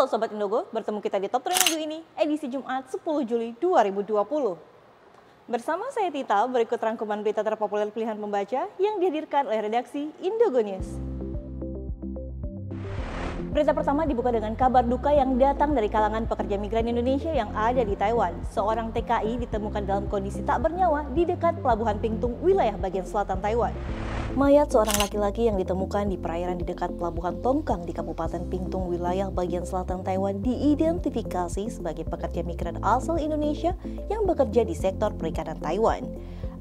Halo Sobat Indogo, bertemu kita di Top 3 minggu ini, edisi Jumat 10 Juli 2020. Bersama saya Tita, berikut rangkuman berita terpopuler pilihan pembaca yang dihadirkan oleh redaksi Indogo News. Berita pertama dibuka dengan kabar duka yang datang dari kalangan pekerja migran Indonesia yang ada di Taiwan. Seorang TKI ditemukan dalam kondisi tak bernyawa di dekat Pelabuhan Pingtung, wilayah bagian selatan Taiwan. Mayat seorang laki-laki yang ditemukan di perairan di dekat Pelabuhan Tongkang di Kabupaten Pingtung, wilayah bagian selatan Taiwan diidentifikasi sebagai pekerja migran asal Indonesia yang bekerja di sektor perikanan Taiwan.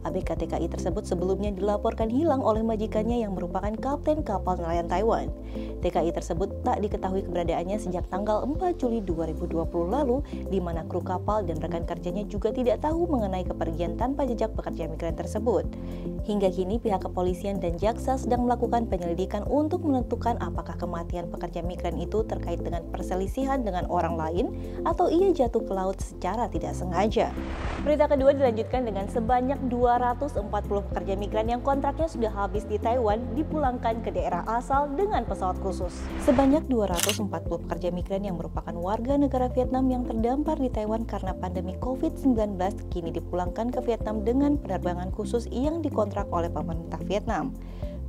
ABK TKI tersebut sebelumnya dilaporkan hilang oleh majikannya yang merupakan kapten kapal nelayan Taiwan. TKI tersebut tak diketahui keberadaannya sejak tanggal 4 Juli 2020 lalu, di mana kru kapal dan rekan kerjanya juga tidak tahu mengenai kepergian tanpa jejak pekerja migran tersebut. Hingga kini pihak kepolisian dan jaksa sedang melakukan penyelidikan untuk menentukan apakah kematian pekerja migran itu terkait dengan perselisihan dengan orang lain atau ia jatuh ke laut secara tidak sengaja. Berita kedua dilanjutkan dengan sebanyak 240 pekerja migran yang kontraknya sudah habis di Taiwan dipulangkan ke daerah asal dengan pesawat khusus. Sebanyak 240 pekerja migran yang merupakan warga negara Vietnam yang terdampar di Taiwan karena pandemi COVID-19 kini dipulangkan ke Vietnam dengan penerbangan khusus yang dikontrak oleh pemerintah Vietnam.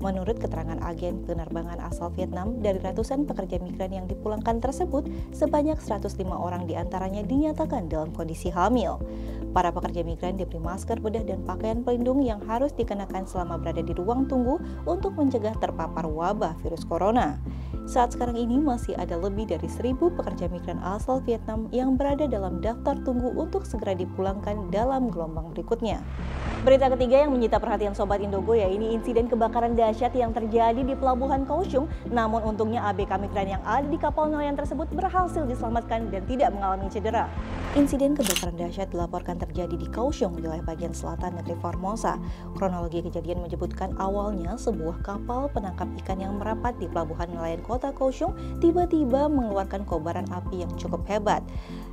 Menurut keterangan agen penerbangan asal Vietnam, dari ratusan pekerja migran yang dipulangkan tersebut, sebanyak 105 orang diantaranya dinyatakan dalam kondisi hamil. Para pekerja migran diberi masker bedah dan pakaian pelindung yang harus dikenakan selama berada di ruang tunggu untuk mencegah terpapar wabah virus corona. Saat sekarang ini masih ada lebih dari 1.000 pekerja migran asal Vietnam yang berada dalam daftar tunggu untuk segera dipulangkan dalam gelombang berikutnya. Berita ketiga yang menyita perhatian Sobat Indogo yaitu insiden kebakaran dahsyat yang terjadi di Pelabuhan Kaohsiung. Namun untungnya ABK migran yang ada di kapal nelayan tersebut berhasil diselamatkan dan tidak mengalami cedera. Insiden kebakaran dahsyat dilaporkan terjadi di Kaohsiung, wilayah bagian selatan negeri Formosa. Kronologi kejadian menyebutkan awalnya sebuah kapal penangkap ikan yang merapat di pelabuhan nelayan kota Kaohsiung tiba-tiba mengeluarkan kobaran api yang cukup hebat.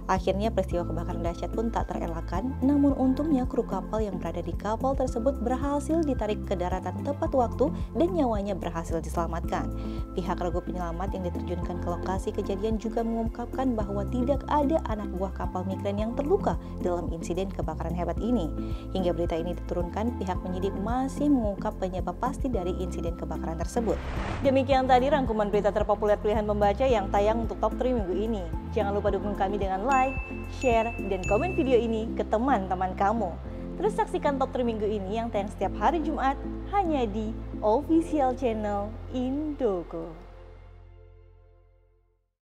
Akhirnya peristiwa kebakaran dahsyat pun tak terelakkan, namun untungnya kru kapal yang berada di kapal tersebut berhasil ditarik ke daratan tepat waktu dan nyawanya berhasil diselamatkan. Pihak regu penyelamat yang diterjunkan ke lokasi kejadian juga mengungkapkan bahwa tidak ada anak buah kapal migran yang terluka dalam insiden kebakaran hebat ini. Hingga berita ini diturunkan, pihak penyidik masih mengungkap penyebab pasti dari insiden kebakaran tersebut. Demikian tadi rangkuman berita terpopuler pilihan pembaca yang tayang untuk Top 3 minggu ini. Jangan lupa dukung kami dengan like, share, dan komen video ini ke teman-teman kamu. Terus saksikan Top 3 minggu ini yang tayang setiap hari Jumat hanya di official channel Indogo.